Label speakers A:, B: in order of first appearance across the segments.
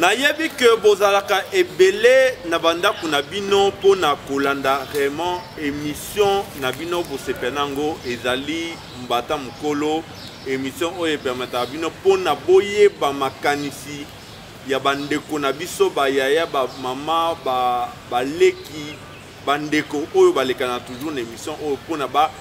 A: nayebi que bozalaka ebele na banda kuna bino pona kolanda vraiment émission na bino bosepenango ezali mbata mukolo émission oyo permettra bino pona boye ba makanisi ya bandeko na biso ba yaya ba mama ba leki bandeko oyo balekana toujours na émission oyo pona ba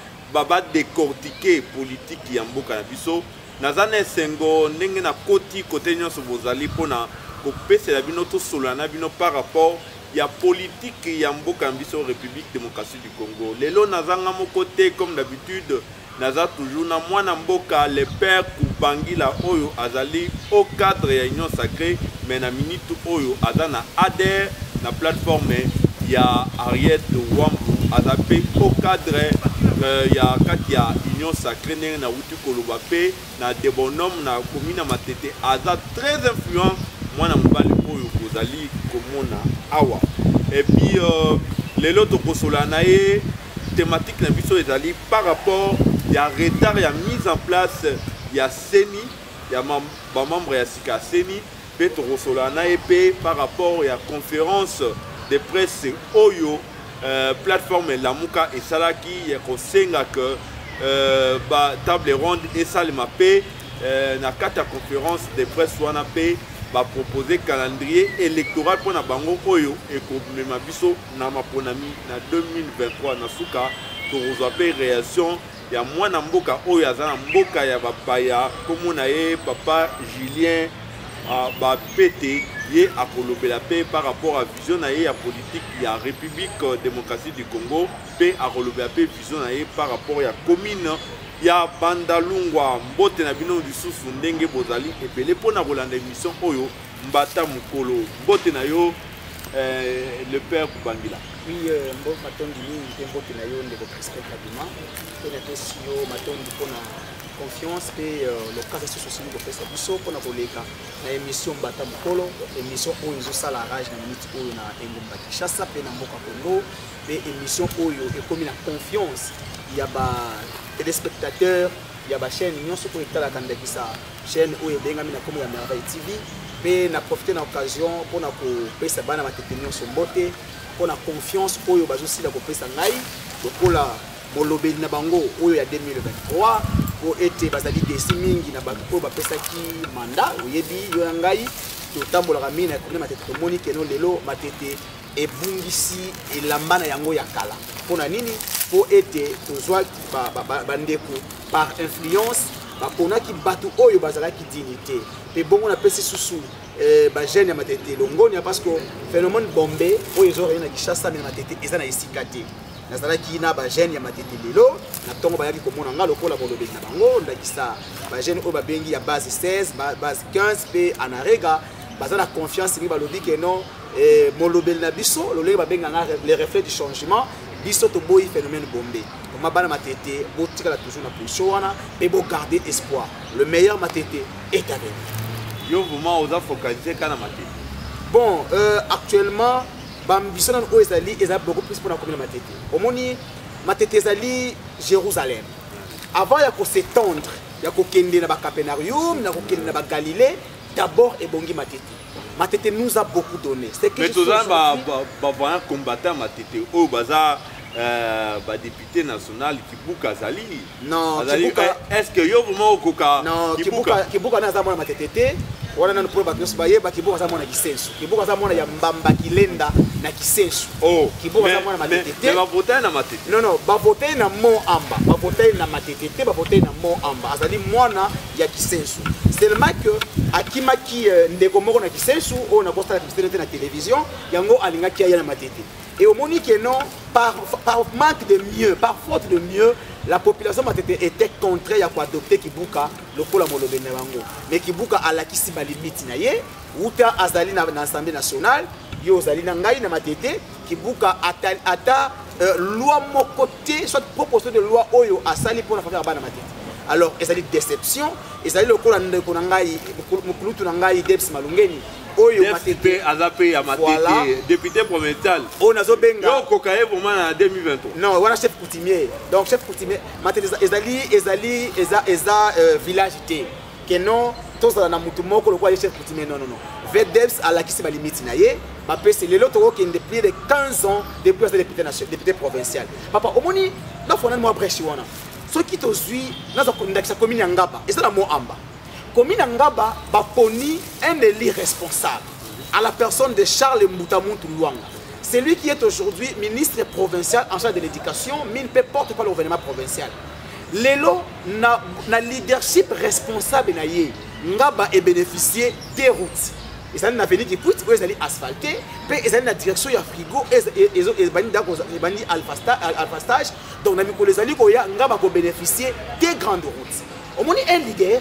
A: décortiquer politique ya mboka na biso nazana sengo ndenge na koti côté nyonso bozali pona kopese la bino to solana bino par rapport ya politique ya mboka biso République démocratique du Congo. Lelo nazanga mo côté comme d'habitude naza toujours na mwana mboka le père Kubangila oyo azali au cadre ya union sacrée mais na minute oyo azana adhère na plateforme ya Ariette Wambu azape au cadre ya kati ya union sacrée na wuti koloba pe na de bonhomme na commune Matete aza très influent mwana mobali oyo kozali komona awa et puis lelo tokosola na ye thématique na biso ezali par rapport ya retard ya mise en place ya seni ya membre ya sika seni pe tokosola na ye pe par rapport ya conférence de presse oyo plateforme Lamuka esalaki ya kosenga que ba table ronde esalema pe na kati ya conférence de presse wana pe va proposer calendrier électoral pour na bango oyo et komema biso na maponami na 2023 na suka to pe réaction ya mwana mboka oyo azana mboka ya bapaya komona ye papa Julien ba pété ye akolobela pe par rapport à vision na ye ya politique ya République démocratique du Congo pe akolobela pe vision na ye par rapport ya commune ya Bandalungwa mbote na bino lisusu ndenge bozali epele pona kolanda émission oyo mbata mukolo mbote na yo le père Kubangila.
B: Oui, mbote matondi ni mbote na yo ndeko respect kadima pena tesio matondi pona confiance pe le cas de société ko pesa biso pona koleka na émission mbata mukolo émission oyo zo sala rage na minute oyo na engomba Kinshasa pe na mboka Congo pe émission oyo ekomi na confiance ya ba téléspectateurs, il y a ma chaîne, nous sommes pour la chaîne où il y a des Merveille TV, mais n'a profité de l'occasion pour nous payer sa banane à tenir son beauté, pour la confiance où il y a aussi la payer sa naï, pour la molobé na bango où il y a 2023 pour être basali des simingi na bango pour payer sa qui mandat où il y a dit yoangai tout tambo la ramine à connaître ma tête monique non lelo ma tête et bungisi et lambana yango ya kala pour na nini pour être tozwa bandeko par influence bapona ki batu oyo bazala ki dignité pe bongo na pesi susu ba jeune ya matete longoni parce que phénomène bombé oyo zo rena Kinshasa na matete eza na isikate nazala ki na ba jeune ya matete lelo na tongo bayaki komona nga lokola bolobe na bango ndakisa ba jeune oyo babengi ya base 16 base 15 pe anarega bazala confiance ni balobi que non molobel na biso lolé babenga nga les reflets du changement biso to boy phénomène bombé comme bana matete botika la toujours na position wana et bo garder espoir le meilleur matete est à venir
A: yo vraiment oza focaliser kana matete
B: bon actuellement bambiso na o ezali beaucoup plus pour la commune matete omoni matete ezali Jérusalem avant ya ko s'étendre ya ko kende na ba Capernaum na ko kende na ba Galilée d'abord ebongi matete Matete nous a beaucoup donné.
A: Mais tout ça, va combattre Matete. Oh, baza, député national Kibuka Zali.
B: Non,
A: Kibuka. Est-ce que yo vraiment au Koka?
B: Non, Kibuka n'a pas Matete. On a un problème avec Baye, Kibuka a mon Kisensu. Kibuka a mon Yambamba Kilenda na Kisensu.
A: Oh,
B: Kibuka a mon Matete.
A: Mais va voter na Matete.
B: Non, non, va voter na Mont Amba. Va voter na Matete, va voter na Mont Amba. Azali mwana ya Kisensu. Seulement que akimaki ndeko moko na Kisensu on a constaté na télévision yango alingaki ya na matete et au moni que non par manque de mieux par faute de mieux la population matete était contraire à adopter Kibuka lokola molobe na bango mais Kibuka alakisi ba limite na ye uta azali na assemblée nationale yo azali na ngai na matete Kibuka ata loi mokoté soit proposition de loi oyo asali pour la faire bana matete. Alors, il y a des déceptions, il y a des Debs Malungeni,
A: député provincial.
B: On a Zobenga.
A: En 2023.
B: Non, on a chef coutumier. Donc, chef coutumier, village. Que non, tous dans la Moutumoko, le chef coutumier. Non, non, non. VDEPS à la qui c'est limite naie c'est les autres qui ont plus de 15 ans depuis le député provincial papa au moni na fona moi brèche wana ceux qui tozui na za commune ngaba et ça la mo amba commune ngaba ba poni un élu responsable à la personne de Charles Mbutamuntu Luanga. C'est lui qui est aujourd'hui ministre provincial en charge de l'éducation, mais il ne peut porter pas le gouvernement provincial. Lelo na leadership responsable na ye ngaba et bénéficier des routes. Et ça n'a venu qui coûte, ils allaient asphalter, puis ils allaient la direction ya frigo, et bandi alphastage. Donc les alliés koya ngaba ko bénéficier des grandes routes. Au moins un leader,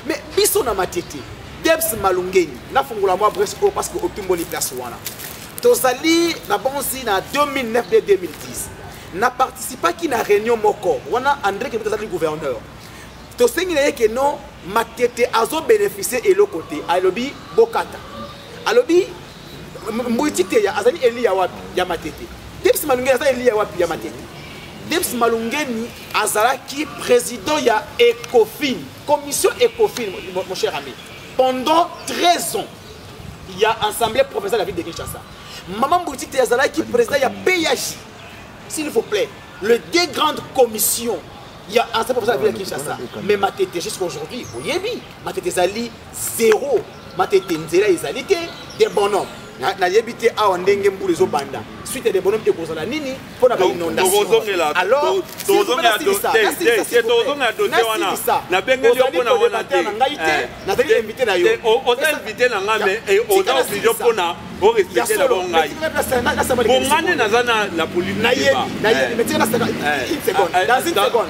B: mais biso na matete. Debs Malungeni, na fungula moi brèche parce que otumbo li place wana. Tozali na bonzi na 2009 et 2010. Na participa ki na réunion moko. Wana André qui est gouverneur. Tosengi na que non matete azo bénéficier et le côté. Alobi Bokata. Alobi Mbouitite ya azali eli ya wapi ya matete. Debs Malungeni azali eli ya wapi ya matete. Debs Malungeni azala qui président ya Ecofin, commission Ecofin mon cher ami. Pendant 13 ans, il y a assemblée provinciale de la ville de Kinshasa. Maman Boutique Tezala qui est président, il y a PAJ. S'il vous plaît, les deux grandes commissions, il y a assemblée provinciale de la ville de Kinshasa. Mais ma tête jusqu'à aujourd'hui, vous voyez bien, ma tête Zali, zéro. Ma tête Nzela Zali, des bonhommes. Na yebité a ondenge mbule zo banda suite des bonhommes de kozala nini pour na inondation alors tozonga dossier wana
A: na benge yo pona wana te
B: na teli invité na yo
A: on t'a invité na ngame et on a obligé pona o respecter la bongai bongane na zana la politique
B: na yebi mais tiens une seconde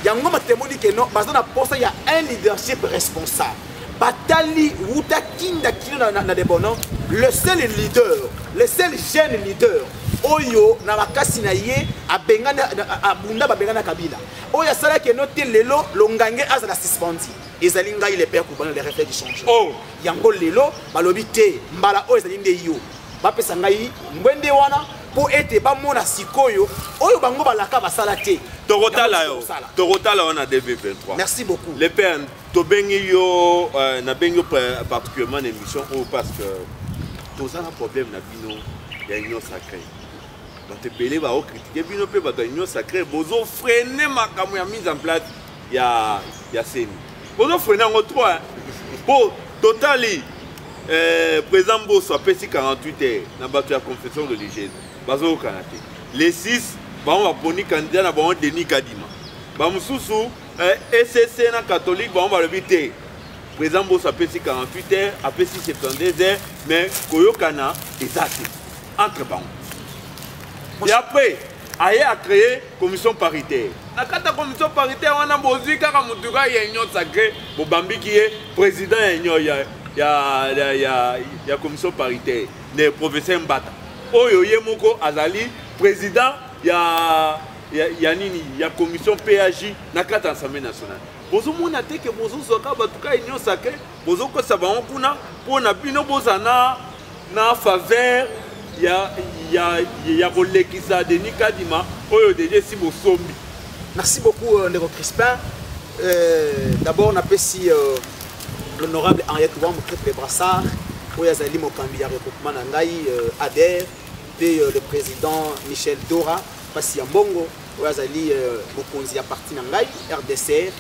B: yango matemoni que non bazana posa ya un leadership responsable Batali Wuta Kinda Kina na de bonhommes, le seul leader, le seul jeune leader, Oyo na makasi na ye abengana abunda babengana Kabila. Oya sala ke noté lelo longange azala suspendi. Ezali ngai le père kubana les reflets du changement. Oh, yango lelo balobi te mbala oyo ezali nde yo. Ba pesa ngai mbwende wana pour être ba mona sikoyo oyo bango balaka basala te.
A: Torotala on a DV23.
B: Merci beaucoup.
A: Les pères Tobenyo na benyo particulièrement l'émission parce que tous un problème na bino ya union sacrée. Donc te belé va critiquer bino pe ba union sacrée bozo freiner makambo ya mise en place ya seni. Bozo freiner en 3 bon totali président Bosso a pesi 48 heures na bato ya confession religieuse. Bazo kanate. Les 6 ba on va poni candidat na ba on Denis Kadima. Ba mususu ECC na catholique ba on va le biter. Président Bosso a pesi 48 heures, a pesi 72 heures, mais koyokana ezati entre bancs. Et après, Aye a créé commission paritaire. La commission paritaire, on a besoin kaka mutuka ya union sacrée, Bobambi qui est président ya commission paritaire, le professeur Mbata. Oyo Yemoko Azali, président ya nini, ya commission PAJ na kata Assemblée nationale. Bozo mona te que bozo soka batuka union sacrée, bozo ko sabaon kuna pona bino bozana na faveur ya kolekisa Denis Kadima oyo déjà si bosombi.
B: Merci beaucoup Ndeko Crispin. D'abord on appelle ici l'honorable Henriette Ouamou Triple Brassard, oyo azali mokambi ya regroupement na ngai ADER, puis le président Michel Dora Pasi Mbongo oyo azali mokonzi ya parti na ngai RDCR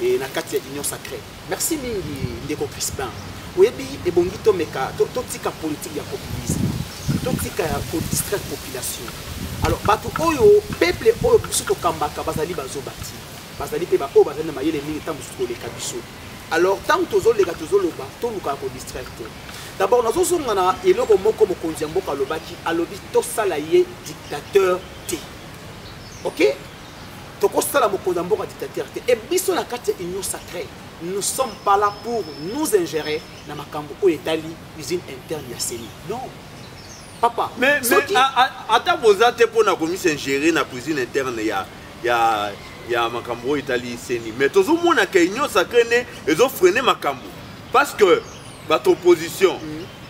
B: et na kati ya union sacrée. Merci mingi Ndeko Crispin. Oyebi ebongi to meka to tika politique ya populisme. Totika ya distraire population. Alors bato oyo peuple oyo biso kambaka bazali bazobati. Bazali pe ba o bazali na mayele mingi tambu suko le kabiso. Alors tant tozo lega tozo loba to luka ko distraire. D'abord nazo zonga na eloko moko mokonzi ya mboka lobaki alobi to sala ye dictateur T. OK? Toko sala mokonzi ya mboka dictateur T. Et biso na kati union sacrée. Nous ne sommes pas là pour nous ingérer dans makambo o etali usine interne ya Seni. Non. Papa,
A: mais attends vous êtes pour na commission gérer na cuisine interne ya makambo Italie Seni mais tous mona que union sacrée ne ezo freiner makambo parce que votre opposition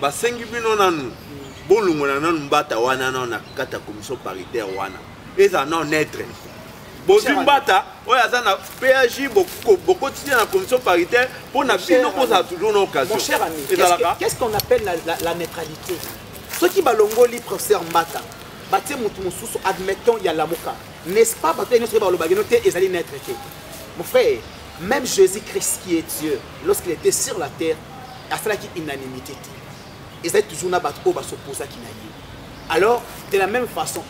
A: ba sengi bino nanu bolungo nanu mbata wana na kata commission paritaire wana eza non être Bozimbata, ouais, ça na PAJ, beaucoup de la commission paritaire pour na bino pour ça toujours une occasion.
B: Mon cher ami, qu'est-ce qu'on appelle la neutralité? Ceux qui balongoli professeur Mbata, baté mutumosusu, admettons, il y a la moka. N'est-ce pas, baté notre balobagenoté et zali n'être été. Mon frère, même Jésus-Christ qui est Dieu, lorsqu'il était sur la terre, il y a une unanimité. Ils étaient toujours là pour s'opposer à Kinaï. Alors, de la même façon,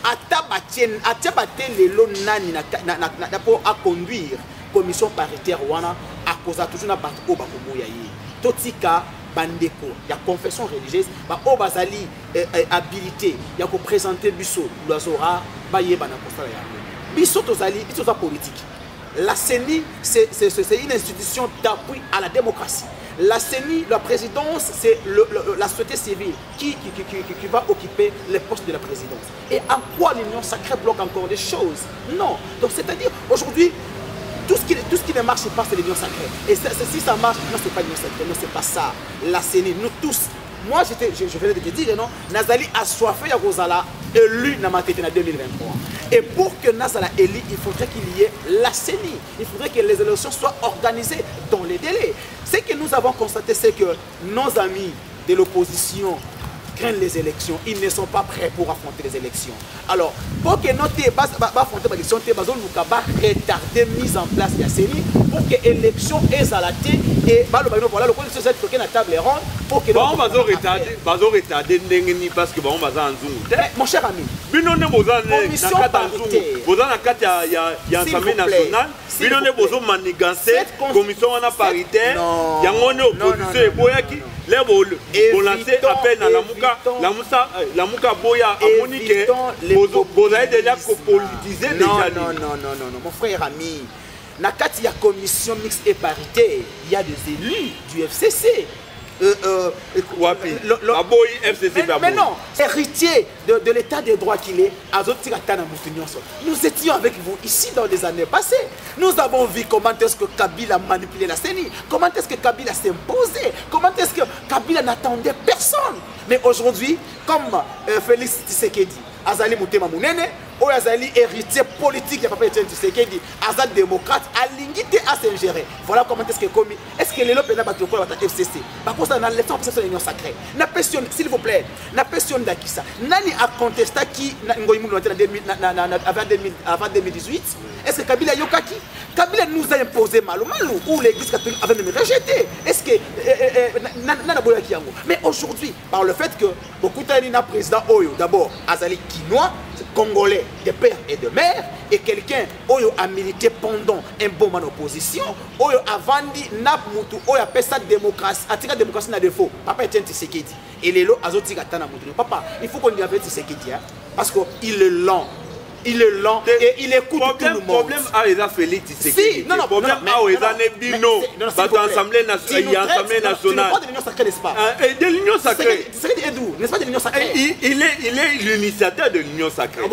B: pour conduire la commission paritaire, à cause de toujours Totika Bandeko, il y a confession religieuse, il y a habilité, il y a présenter Bissot, l'Azora, Bissot politique. La CENI, c'est une institution d'appui à la démocratie. La CENI, la présidence, c'est la société civile qui va occuper les postes de la présidence. Et en quoi l'Union sacrée bloque encore des choses? Non. Donc c'est-à-dire, aujourd'hui, tout ce qui ne marche pas, c'est l'Union sacrée. Et si ça marche, non, c'est pas l'Union sacrée, non, c'est pas ça. La CENI, nous tous, moi je venais de te dire, non, Nazali a soifé à Rosala, élu dans ma tête en 2023. Et pour que Nazala élu, il faudrait qu'il y ait la CENI. Il faudrait que les élections soient organisées dans les délais. Ce que nous avons constaté, c'est que nos amis de l'opposition craignent les élections. Ils ne sont pas prêts pour affronter les élections. Alors, pour que notre débat affronter les élections, nous devons retarder mise en place de la CENI pour que l'élection est à la tête. Et voilà, le point de vue de la table ronde pour que
A: on va retarder parce que on va en zoom.
B: Mon cher ami,
A: commission paritaire, vous en avez il y a l'Assemblée nationale, vous avez manigancé commission paritaire, il y a une opposition pour lancer appel à la Mouka Boya à Monique, vous avez déjà politisé déjà.
B: Non, mon frère ami. Dans la commission mixte et paritaire, il y a des élus du FCC. Mais non, héritier de l'état des droits qu'il est, nous étions avec vous ici dans les années passées. Nous avons vu comment est-ce que Kabila a manipulé la CENI, comment est-ce que Kabila s'est imposé, comment est-ce que Kabila n'attendait personne. Mais aujourd'hui, comme Félix Tshisekedi, Azali Moutema Mounene, ou Azali héritier politique, il n'y a pas de Tshisekedi, Azali démocrate, aligné à s'ingérer. Voilà comment est-ce que commis. Est-ce que les lopes n'a pas de quoi à FCC? Par contre, dans l'élection de l'Union sacrée. La question, s'il vous plaît, la question d'Akissa. Nani a contesté qui avant 2018? Est-ce que Kabila Yokaki? Kabila nous a imposé malou ou l'église catholique avait même rejeté. Est-ce que mais aujourd'hui, par le fait que beaucoup de président Oyo, d'abord Azali Kinois, Congolais de père et de mère, et quelqu'un Oyo a milité pendant un bon moment d'opposition, Oyo a vendu Nap Moutou, Oyo a fait sa démocratie, a tiré la démocratie n'a défaut, papa est un Tshisekedi. Et les lots azotika Tana Moutou. Papa, il faut qu'on y avait Tshisekedi, parce qu'il est lent. Il est lent et il écoute tout le monde.
A: Problème à Eza Félix Tshisekedi.
B: Non,
A: problème à Eza Nebino. L'Assemblée nationale.
B: De l'Union sacrée, n'est-ce pas?
A: De l'Union sacrée.
B: C'est d'où? N'est-ce pas de l'Union sacrée?
A: Il est l'initiateur de l'Union sacrée.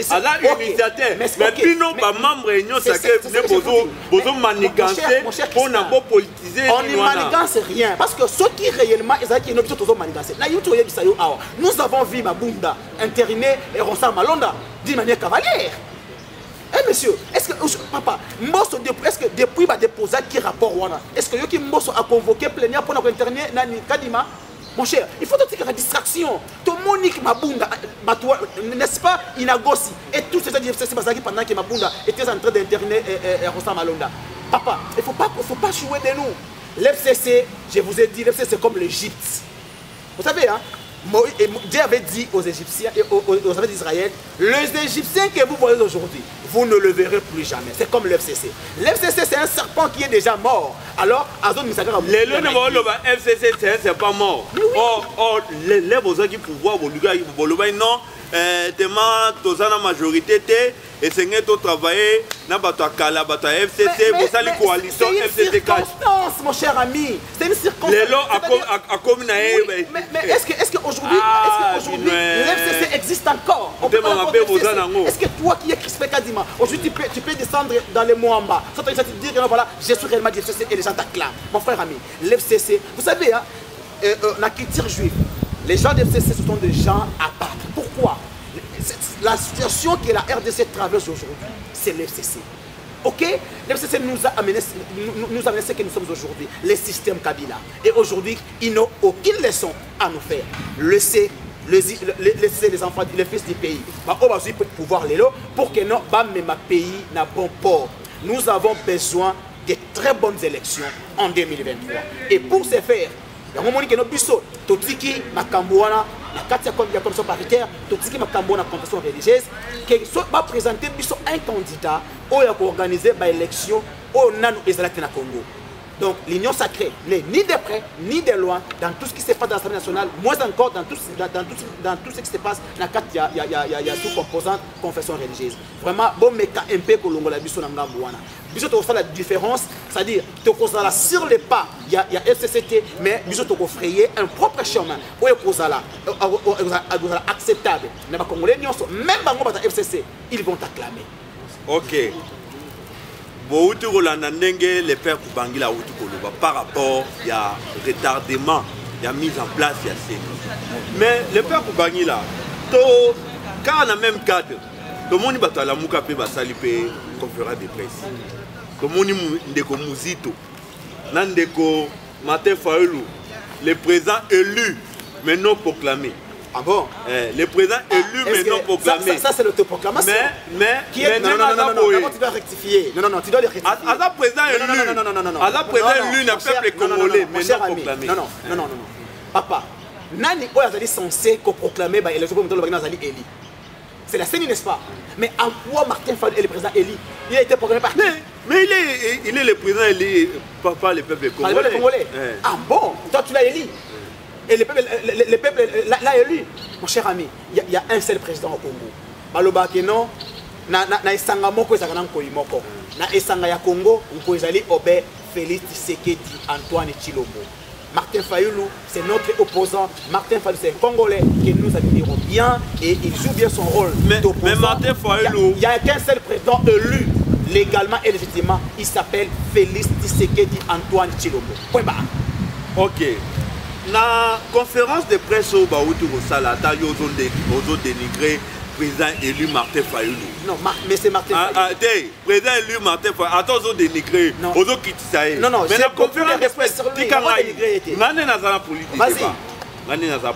A: Alors, l'initiateur. Mais Pino, pas membre de l'Union sacrée, vous avez manigancé pour n'a pas politiser.
B: On ne manigance rien. Parce que ceux qui réellement, ils ont manigancé. Nous avons vu Mabunda intériné et Ronsa Malonda d'une manière cavalière. Eh monsieur, est-ce que, papa, Mbosso, est-ce que depuis ma déposé qui rapport wana, est-ce que Yoki Mbosso a convoqué plénière pour interner Nani Kadima? Mon cher, il faut que la distraction. Ton Monique Mabunda, n'est-ce pas, Inagosi, et tous ces FCC pendant que Mabunda était en train d'interner Rosa Malonda. Papa, il ne faut pas jouer de nous. L'FCC, je vous ai dit, l'FCC c'est comme l'Égypte. Vous savez, hein? Dieu avait dit aux Égyptiens et aux enfants d'Israël, les Égyptiens que vous voyez aujourd'hui, vous ne le verrez plus jamais. C'est comme l'FCC. L'FCC, c'est un serpent qui est déjà mort. Alors, Azon Misakara...
A: Le FCC, c'est un serpent mort. Or, les besoins qui pouvoir, non, tellement la majorité, et c'est que travailler dans la FCC, vous savez, la coalition FCC.
B: C'est une circonstance, mon cher ami. C'est une circonstance. Mais est-ce qu'aujourd'hui, l'FCC existe encore? Est-ce que toi qui es crispé quasiment, aujourd'hui tu peux descendre dans les Moamba, sans te dire que voilà, je suis réellement du FCC et les gens t'acclament. Mon frère ami, l'FCC, vous savez, hein, la culture juive, les gens de FCC, ce sont des gens à battre. Pourquoi? la situation que la RDC traverse aujourd'hui, c'est l'FCC. Ok, l'FCC nous a amené ce que nous sommes aujourd'hui, les systèmes Kabila. Et aujourd'hui, ils n'ont aucune leçon à nous faire. Laisser les enfants, les fils du pays, on va aussi pouvoir les lots pour que notre pays n'a bon port. Nous avons besoin de très bonnes élections en 2023. Et pour ce faire, il y a un moment que nous avons Totiki, Makambouana, la commission paritaire, Totiki, Makambouana, confession religieuse, qui va présenter un candidat qui a organisé l'élection au Nanou Ezalaki na Congo. Donc l'union sacrée n'est ni de près ni de loin dans tout ce qui se passe dans l'Assemblée nationale, moins encore dans tout ce qui se passe dans il y a sous-composante confession religieuse. Vraiment, bon, mais un peu que l'on a vu sur l'Angambouana. Bisous, tu as la différence, c'est-à-dire tu as sur les pas, il y a FCCT, mais bisous, tu as frayer un propre chemin. Où est-ce acceptable? Mais les Congolais, même dans le FCC, ils vont t'acclamer.
A: Ok. Bouti Rolanda Ndenge, les pères Kubangila Outi Koloba, par rapport il y a retardement, il y a mise en place, il y a ces. Mais les pères Kubangila, quand on a même cadre, tout le monde va la mouka pe basali pe conférence de presse. Tout le monde ndeko Muzito, nandeko Martin Fayulu, le président élu mais non proclamé.
B: Ah bon?
A: Le président élu mais non proclamé.
B: Ça c'est l'autoproclamation.
A: Mais
B: qui est non, comment tu dois rectifier? Non, tu dois le rectifier.
A: À la président élu. À la président élu n'a pas peuple congolais mais non proclamé.
B: Non. Papa, nani est censé proclamer l'élection pour le élu. C'est la CENI, n'est-ce pas? Mais en quoi Martin Fayulu est le président élu? Il a été proclamé par qui?
A: Mais il est le président élu par le peuple congolais.
B: Ah bon? Toi tu l'as élu? Et le peuple l'a élu. Mon cher ami, il y a un seul président au Congo. Baloba Keno, na esanga moko ezaka na nkoi moko. Na esanga ya Congo, nko ezali Obe Félix Tshisekedi Antoine Tshilombo. Martin Fayulu, c'est notre opposant. Martin Fayulu, c'est un Congolais que nous admirons bien et il joue bien son rôle.
A: Mais Martin Fayulu,
B: il n'y a qu'un seul président élu légalement et légitimement. Il s'appelle Félix Tshisekedi Antoine Tshilombo. Point barre.
A: Ok. La conférence de presse au Baoutou Rosala, ils ont dénigré le président élu Martin Fayulu.
B: Non, mais c'est Martin Fayulu.
A: Président élu Martin Fayulu. Attends, ils ont dénigré. Ils ont quitté.
B: Non,
A: mais la conférence de presse,
B: vas-y.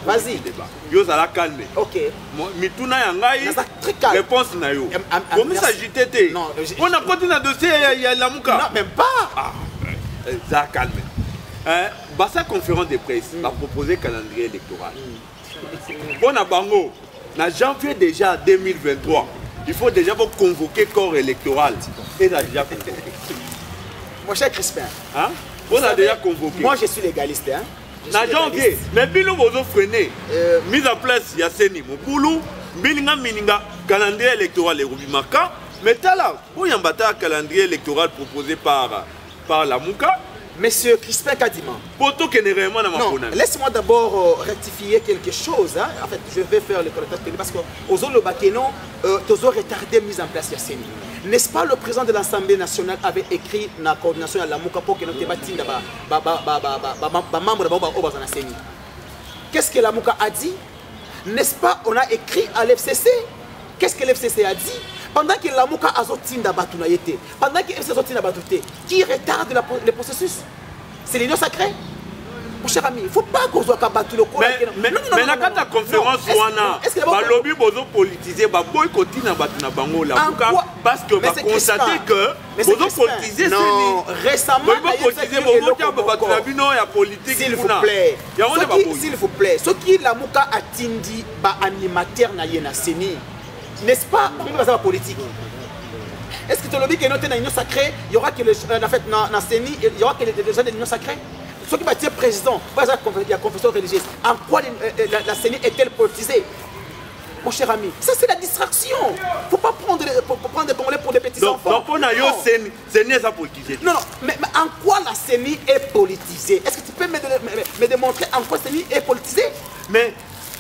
A: Vas-y. Yo ça la calme.
B: Ok.
A: Mituna yangai.
B: Très calme.
A: Réponse na yo. Comment s'agiter?
B: Non.
A: On a continué à dossier il y a la mouka.
B: Non, même pas.
A: Ah, ça calme. Bassa conférence de presse a proposé un calendrier électoral. Bon à Bango, en janvier déjà 2023, il faut déjà convoquer le corps électoral. Et là déjà convoqué.
B: Mon cher Crispin,
A: on a déjà convoqué.
B: Moi je suis légaliste.
A: En janvier, mais Bilo Bozo frené. Mise en place, il y a Seni Mopoulou, Mininga, calendrier électoral et Rubimaka. Mais là, il y a un calendrier électoral proposé par la Mouka.
B: Monsieur Crispin Kadima.
A: Non,
B: laisse-moi d'abord rectifier quelque chose. En fait, je vais faire le correcteur parce que aux autres Bakeno, tous ont retardé mise en place Yasseni. N'est-ce pas le président de l'Assemblée nationale avait écrit dans la coordination à la Mouka pour que nous débattions membre de la Seni. Qu'est-ce que la Mouka a dit? N'est-ce pas on a écrit à l'FCC? Qu'est-ce que l'FCC a dit? Pendant que la Mouka a sorti d'Abatunaïté, pendant que l'FCC a sorti d'Abatunaïté, qui retarde le processus? C'est l'union sacrée? Mon cher ami, il ne faut pas qu'on soit battu le coup.
A: Mais dans la conférence, le lobby bozo politisé, boycotter na bango la Mouka parce que va constater que bozo politisé.
B: Non, récemment, s'il vous plaît, ce qui la Mouka a tindi animateur na yena seni. N'est-ce pas la politique? Est-ce que tu as dit que dans l'union sacrée, il y aura que dans CENI, il y aura que les gens de l'union sacrée? Ceux qui vont être président, il y a confession religieuse. En quoi la CENI est-elle politisée? Mon cher ami, ça c'est la distraction. Il ne faut pas prendre des Congolais pour des petits enfants.
A: Donc on a eu CENI est politisée.
B: Non, mais en quoi la CENI est politisée? Est-ce que tu peux me démontrer en quoi la CENI est politisée?
A: Mais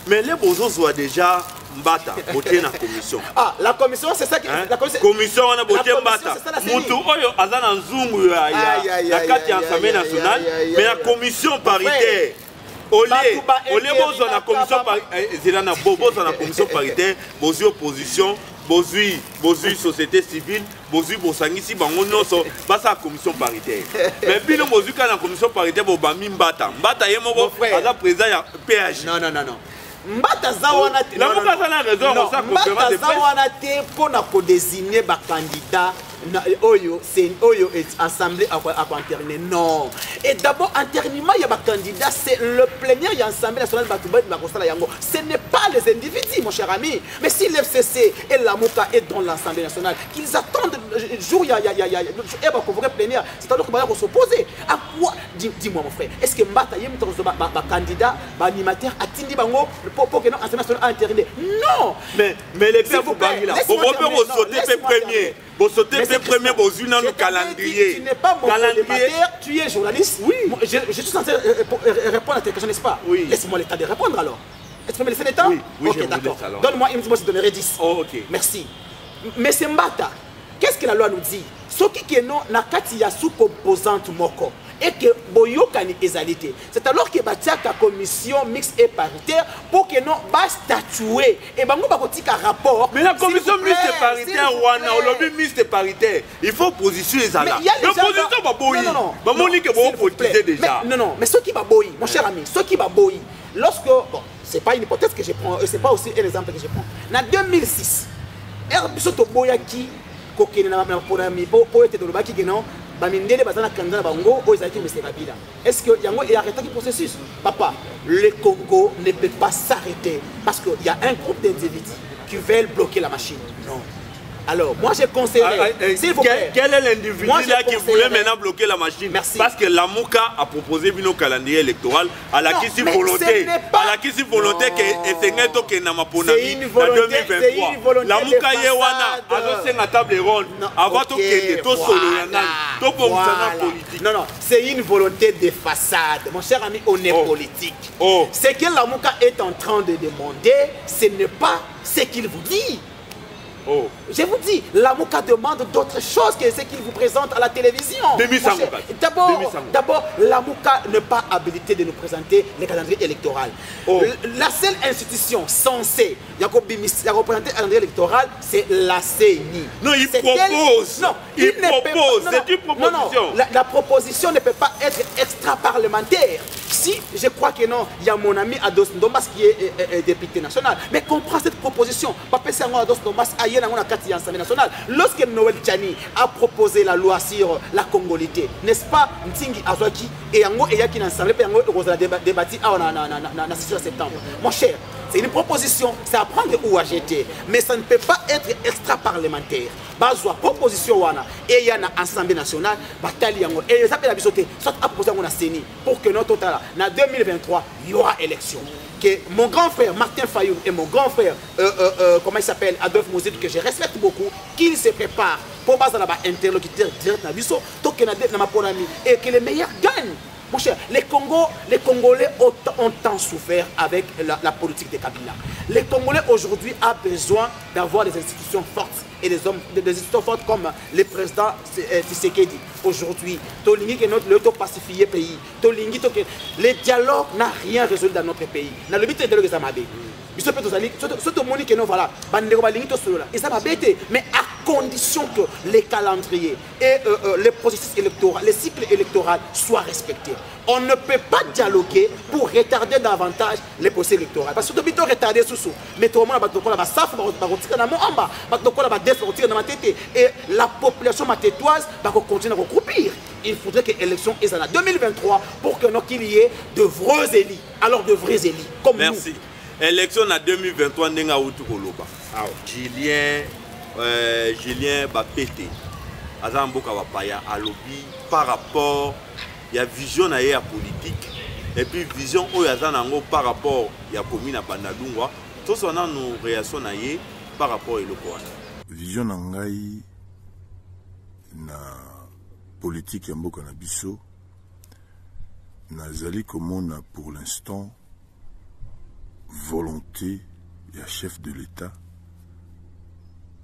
A: les bozos soient déjà Mbata, voter dans la commission.
B: Ah, la commission, c'est ça qui...
A: La commission, on a voté Mbata. Moutou, oyo, azana nzungu, la carte de l'Assemblée nationale, mais la commission paritaire. Olé bozwa na commission paritaire, na bozwa na commission paritaire, bozwi opposition, bozwi société civile, bozwi bosangisi bango nyonso basa commission paritaire. Mais bino bozwi ka na commission paritaire bobami mbata. Mbata ye moko aza président ya PH.
B: Non. Mbata zawana te.
A: La muka sana raison pour ça conférence de presse.
B: Mbata zawana te pona ko désigner ba candidat oyo c'est oyo est assemblée à interner. Non. Et d'abord internement il y a ba candidat c'est le plénière il y a assemblée nationale Batouba ba kosala yango. Ce n'est pas les individus mon cher ami. Mais si l'FCC et la Muka est dans l'assemblée nationale qu'ils attendent jour il y a et ba convoquer plénière, c'est alors que ba s'opposer. À quoi dis-moi mon frère. Est-ce que Mbata yem ba candidat ba animateur atindi bango pour que non assemblée nationale interner? Non.
A: Mais les pères vous parlez là. Vous pouvez sauter premier. Vous sautez le premier, vous avez un calendrier.
B: Tu n'es pas mon collémataire, tu es journaliste. Oui. Je suis censé répondre à tes questions, n'est-ce pas?
A: Oui.
B: Laisse-moi l'état de répondre alors. Est-ce que tu peux me laisser l'état?
A: Oui,
B: ok, d'accord. Donne-moi une seconde, je te donnerai 10.
A: Oh, ok.
B: Merci. Mais c'est Mbata. Qu'est-ce que la loi nous dit? Ce qui est non, nakati ya sous-composante moko. Et que boyokani ezalité. C'est alors que batiaka commission mixte et paritaire pour que non bas statuer et bango bakotika rapport.
A: Mais la commission mixte et paritaire wana au lobby mixte et paritaire, il faut position les ala. L'opposition va boyi. Ba moni que bon politiser déjà.
B: Non, mais ceux qui va boyi, mon cher ami, ceux qui va boyi. Lorsque bon, c'est pas une hypothèse que je prends, c'est pas aussi un exemple que je prends. En 2006, Herbiso to boyaki kokene na programme pour être dans le baki non. Est-ce que Yango est arrêté le processus? Papa, le Congo ne peut pas s'arrêter parce qu'il y a un groupe d'individus qui veulent bloquer la machine. Non. Alors, moi j'ai conseillé.
A: Quel est l'individu là qui voulait maintenant bloquer la machine?
B: Merci.
A: Parce que la Mouka a proposé un calendrier électoral à la qui volonté. À la qui volonté que Essengeto que Namaponami en 2023. La Mouka Yewana a une table ronde. Avant tout que tout solo tout pour politique.
B: Non, c'est une volonté de façade. Mon cher ami, on est politique. Ce que la Mouka est en train de demander, ce n'est pas ce qu'il vous dit. Je vous dis, la Mouka demande d'autres choses que ce qu'il vous présente à la télévision. D'abord, la Mouka n'est pas habilitée de nous présenter les calendriers électoraux. La seule institution censée représenter le calendrier électoral, c'est la CENI.
A: Non, il propose.
B: Non,
A: il propose. C'est une proposition.
B: Non, la proposition ne peut pas être extra-parlementaire. Si je crois que non, il y a mon ami Ados Ndombas qui est député national. Mais comprends cette proposition. Papa Sango Ados Ndombas a eu l'Assemblée nationale. Lorsque Noël Tchani a proposé la loi sur la congolité, n'est-ce pas Ntingi Azwaki et Yango et Yaki n'ensemble et Yango et débattu en 6 septembre. Mon cher, c'est une proposition, c'est à prendre ou à jeter. Mais ça ne peut pas être extra-parlementaire. Bazwa proposition wana et il y a une Assemblée nationale, bataille yango et les appels à bisoter, soit à proposer à CENI pour que notre total, en 2023, il y aura élection. Que mon grand frère Martin Fayoum et mon grand frère, comment il s'appelle, Adolphe Mouzid, que je respecte beaucoup, qu'ils se préparent pour baser là-bas interlocuteur direct dans Bisso, et que les meilleurs gagnent. Mon cher, les Congolais ont tant souffert avec la politique de Kabila. Les Congolais aujourd'hui ont besoin d'avoir des institutions fortes et des institutions fortes comme le président Tshisekedi. Aujourd'hui, le pacifié pays. Le dialogue n'a rien résolu dans notre pays. Dans le but de dialogue, mais à condition que les calendriers et les processus électoraux, les cycles électoraux soient respectés. On ne peut pas dialoguer pour retarder davantage les processus électoraux. Parce que nous devons retarder sous mais tout le monde et la population matétoise va continuer à regroupir. Il faudrait que l'élection est en 2023 pour qu'il y ait de vrais élus. Alors de vrais élus comme
A: merci.
B: Nous.
A: Élection en 2023, Nenga Outukoloba. Julien Bapete, Azamboka Wapaya, à lobby par rapport, il y a vision à la politique, et puis vision au Yazanango par rapport, il y a commune à Bandalungwa, tout ça a nos réactions par rapport à l'Okoana.
C: Vision Nangai, na politique Yamboka na biso, nazali komona pour l'instant volonté et chef de l'État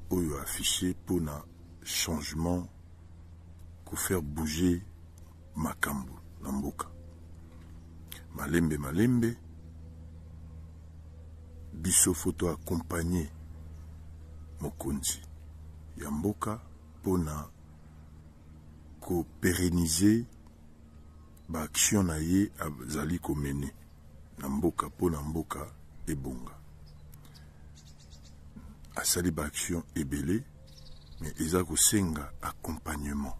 C: oyo affiché pour un changement pour faire bouger Makambu Namboka. malembe malembe biso photo accompagner mokonzi ya mboka pona ko pérenniser ba action na ye azali komene na mboka pona mboka ebonga asali ba action ebele mais eza kosenga accompagnement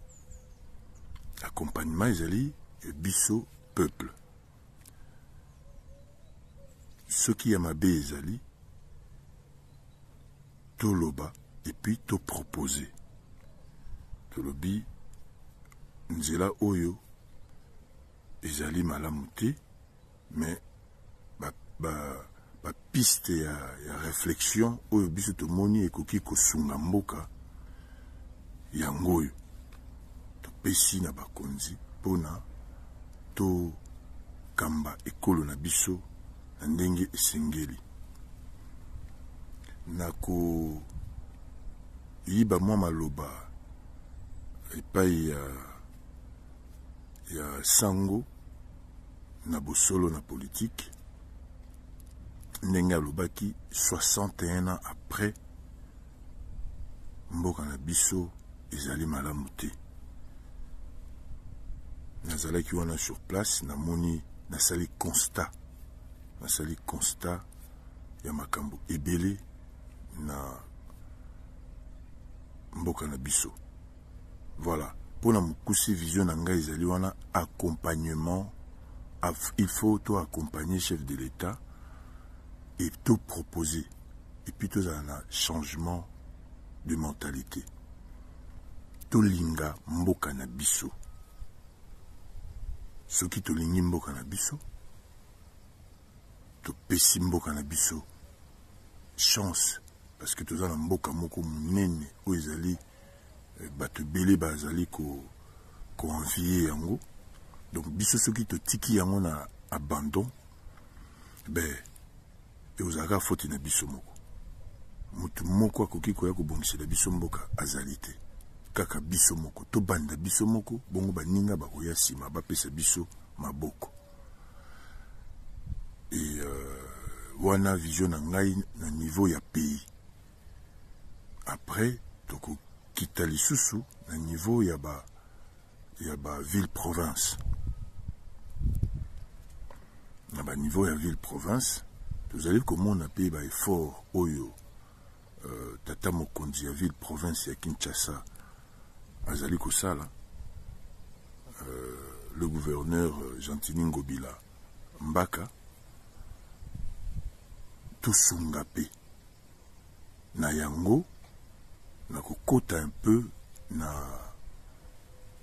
C: ezali biso peuple soki ya mabe ezali toloba et puis to proposer tolobi nzela oyo ezali malamu te mais ba piste ya réflexion oyo biso tomoni ekoki kosunga mboka yango oyo topesi na bakonzi pona to kamba ekolo na biso na ndenge esengeli na ko yiba mwa maloba epai ya sango na bosolo na politique ndenge alobaki 61 ans après mboka na biso ezali malamu te nazalaki wana sur place namoni nasali constat ya makambo ebele na mboka na biso voilà pona mokusi vision na ngai ezali wana accompagnement il faut to accompagner chef de l'État et tout proposer et puis tout un changement de mentalité to linga mboka na biso soki to lingi mboka na biso to pesi mboka na biso chance parce que toza na mboka moko munene oyo ezali bato ebele bazali ko envier yango donc biso soki totiki yango na abandon eozalaka foti na biso moko mutu moko akoki koya kobongisela biso mboka azali te kaka biso moko tobanda biso moko bongo baninga bakoya nsima bapesa biso maboko et wana vision na ngai na niveau ya pays après tokokita lisusu na niveau ya ba ville province na ba niveau ya ville province tozali komona pe ba effort oyo tata mokonzi ya ville province ya Kinshasa azali kosala le gouverneur Gentini Ngobila Mbaka tosunga pe na yango na kokota un peu na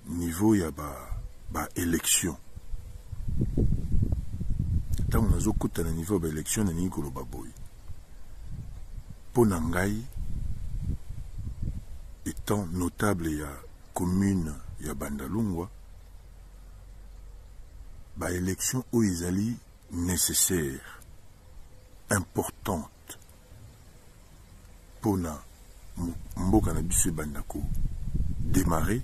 C: niveau ya ba élection tant nazo kota na niveau ba élection na nikolo baboy pona ngai étant notable ya commune ya Bandalungwa ba élection oyo ezali nécessaire importante pona mboka na biso bandako démarrer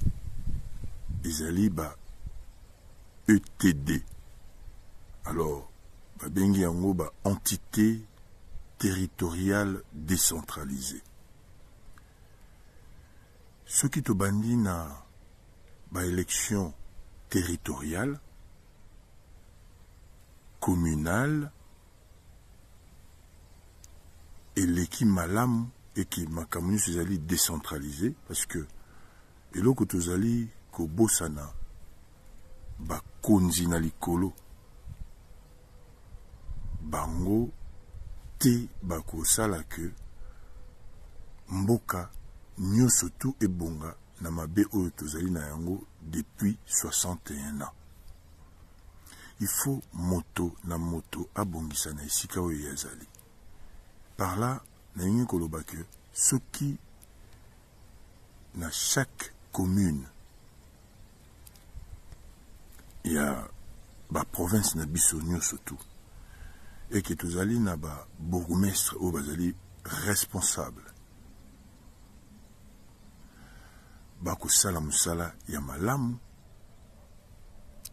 C: ezali ba ETD alors ba bengi yango ba entité territoriale décentralisée ce qui to bandi na ba élection territoriale communale et l'équipe malam et qui makamuni ezali décentralisé parce que eloko tozali ko bosana ba konzi na likolo bango te bako sala que mboka nyonso tu ebonga na mabe oyo tozali na yango depuis 61 ans. Il faut moto na moto abongisa na esika oyo yazali. Par là, na yingi koloba que ce qui na chaque commune il y a ba province na biso nyonso tu et que tozali na ba bourgmestre ou bazali responsable bako sala musala ya malamu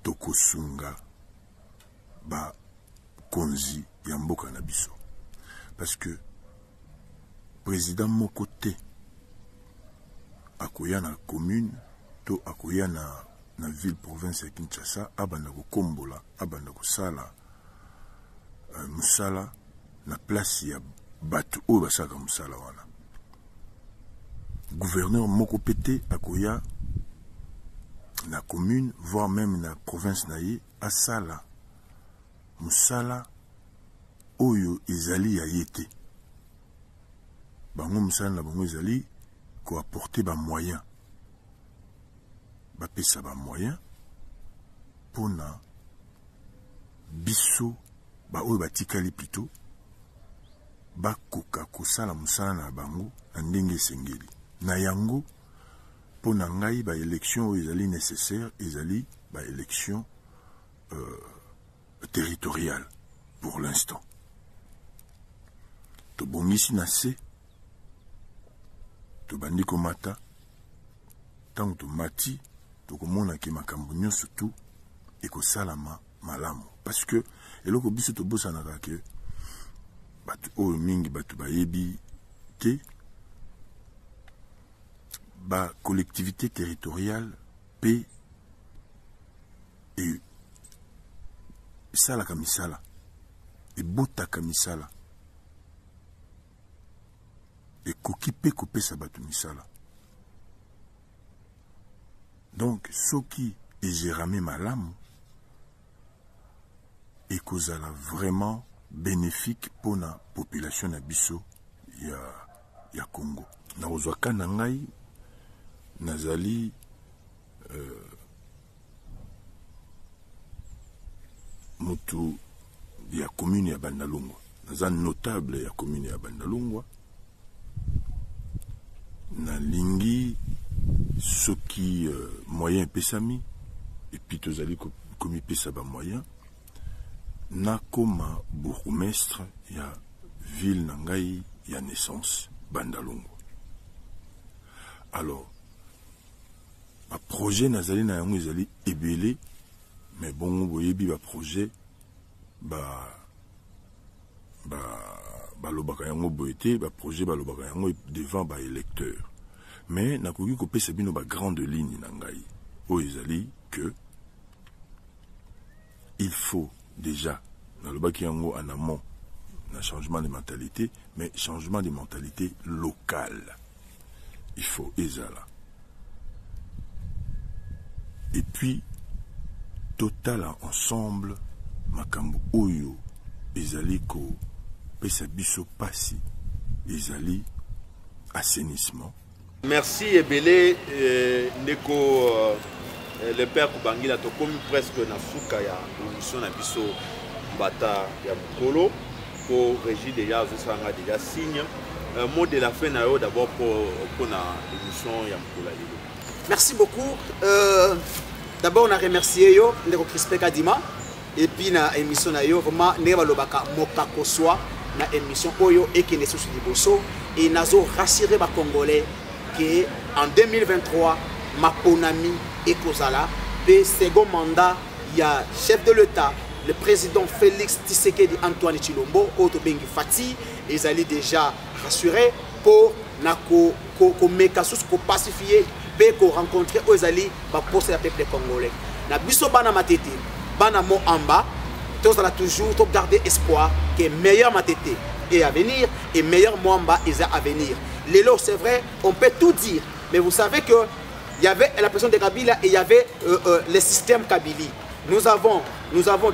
C: tokosunga ba konzi ya mboka na biso. Parce que président moko te akoya na commune to akoya na ville province ya Kinshasa abanda ko kombola abanda ko sala musala na place ya batu oyo basaka musala wana. Gouverneur moko pete akoya na commune voire même na province na ye asala musala oyo ezali ya yete. Bango musala na bango ezali ko apporter ba moyen. Ba pesa ba moyen pona biso ba oyo batikali plutôt ba koka kosala musala na bango na ndenge sengeli. Na yango pona ngai ba élection oyo ezali nécessaire ezali ba élection territoriale pour l'instant. To bongisi na se to bandi komata tango to mati to komona ke makambo nyonso tu ekosalama malamu parce que eloko biso to bosanaka ke batu oyo mingi batu bayebi te ba collectivité territoriale pe et salaka misala et botaka misala et koki pe kopesa batu misala. Donc soki ejérame malamu et kozala vraiment bénéfique pour la population na biso ya Congo. Na ozwaka na ngai nazali mutu ya commune ya Bandalungwa. Naza notable ya commune ya Bandalungwa. Na lingi soki moyen pesami et puis tozali komi pesa ba moyen na koma bourgmestre ya ville na ngai ya naissance Bandalungwa. Alors ba projet nazali na yango ezali ebele mais bon boyebi ba projet balobaka yango boyete ba projet balobaka yango devant ba électeur mais nakoki kopesa bino ba grande ligne na ngai oyo ezali que il faut déjà nalobaki yango en amont na changement de mentalité mais changement de mentalité locale il faut ezala et puis total ensemble makambo oyo ezali ko pesa biso pasi ezali assainissement.
A: Merci Ebele Ndeko le père Kubangila to comme presque na suka ya émission na biso Mbata ya Mukolo pour Régis déjà zosanga déjà signe un mot de la fin na yo d'abord pour na émission ya Mukolo.
B: Merci beaucoup. D'abord on a remercié yo Ndeko Crispin Kadima et puis na émission na yo vraiment ne balobaka mokako soi na émission oyo ekene sous liboso et nazo rassurer ba congolais que en 2023 maponami ekozala pe second mandat il y a chef de l'État le président Félix Tshisekedi Antoine Tshilombo auto bengi Fati ils allaient déjà rassurer pour nako ko meka sous ko pacifier pe ko rencontrer aux alliés ba poste la peuple congolais na biso bana matete bana mo amba tous on a toujours garder espoir que meilleur matete est à venir et meilleur Mwamba est à venir. Lélo, c'est vrai, on peut tout dire, mais vous savez que il y avait la personne de Kabila et il y avait le système Kabili. Nous avons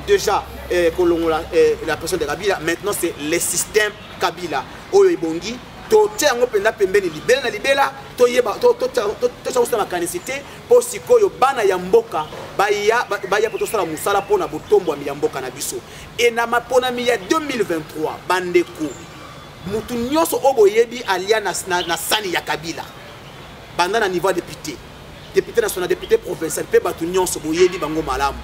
B: déjà la personne de Kabila, maintenant c'est le système Kabila. Oyo Ibongi, tote yango penda pembeni libela na libela, toyeba to makanisité pour sikoyo bana ya mboka baya poto sala musala pona botombo ya mboka na biso. Et na mapona mi ya 2023 bandeko mutu nyonso obo yebi alia na sani ya Kabila. Banda na niveau député national, député provincial, pe batu nyonso bo yebi bango malamu.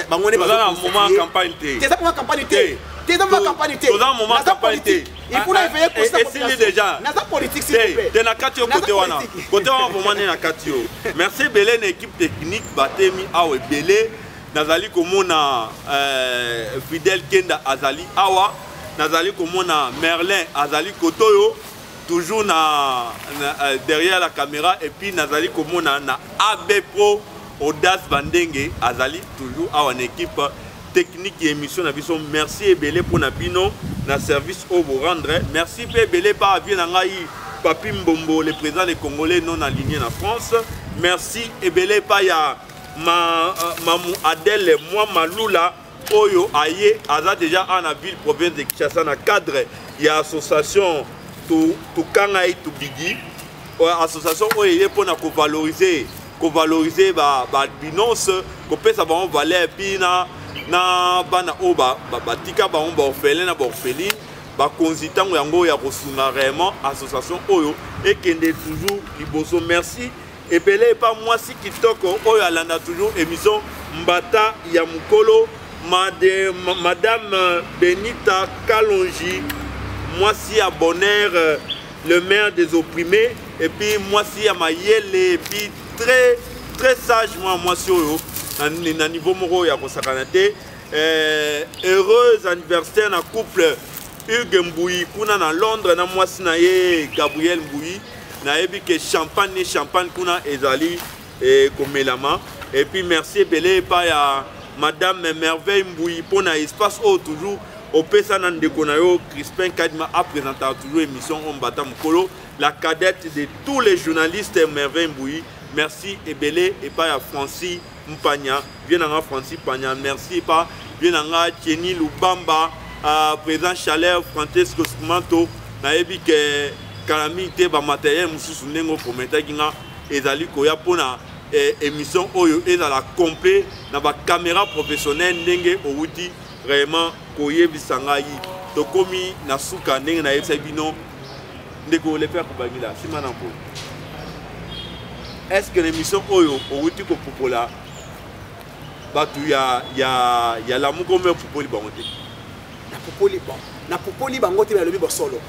B: Bango ne ba
A: moment campagne té.
B: C'est ça pour campagne té. C'est dans ma campagne té.
A: Dans moment campagne té.
B: Il faut la veiller pour ça.
A: Et déjà.
B: Nasa politique s'il vous plaît.
A: De na katio côté wana. Côté wana vraiment na katio. Merci Belé une équipe technique batemi awe Belé nazali komona Fidel Kenda azali awa, nazali komona Merlin azali kotoyo, toujours derrière la caméra, et puis nazali komona na AB Pro Audace Bandenge azali toujours awa en équipe technique et émission na biso. Merci ebele pour na bino na service au vous rendre. Merci pe ebele par bien ngai Papi Mbombo, le président des Congolais non aligné en France. Merci ebele pa ya Mamou Adel moi Malula Oyo Aye aza déjà en la ville province de Kinshasa na cadre ya association tout kangai tout bigi association Oyo pour na valoriser ba binance ko pesa ba on valeur pina na bana oba batika ba on ba orphelin na ba orpheline ba consitant yango ya kosunga vraiment association Oyo et kende toujours liboso. Merci et belé pas moi si kitoko Oyo alanda toujours émission Mbata ya mukolo madame Benita Kalonji, moi si à bonheur le maire des opprimés, et puis moi si à Mayele, et puis très sage moi si Oyo na niveau moro ya kosakanate. Heureux anniversaire na couple Hugues Mbouyi kuna na Londres na moi si na ye Gabriel Mbouyi na ebi que champagne kuna ezali komelama. Et puis merci belé pa ya Madame Merveille Mbouyi pour na espace au toujours au pesa na ndeko na yo Crispin Kadima a présenté toujours émission Mbata Mukolo, la cadette de tous les journalistes Merveille Mbouyi. Merci et belé et pas ya Francis Mpanya, bien en Francis Mpanya, merci pas bien en Tieni Lubamba, président Chaleur Francesco Smanto, na ebi que calamité ba matériel mususu nengo prometa kinga ezali koya pona émission Oyo ezala complet na ba caméra professionnelle ndenge outi vraiment koye bisanga yi tokomi na suka ndenge na yebisa bino ndeko le faire kubangila simana mpo. Est-ce que l'émission Oyo outi ko popola batu ya la mukome popoli bangote na popoli bangote na lobi bosolo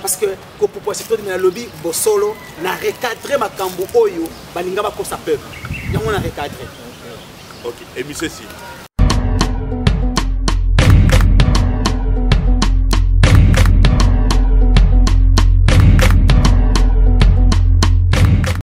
A: parce que ko popo secteur de la lobby bosolo na recadrer makambo Oyo balinga ba kosa peuple yango na recadrer. OK, émission si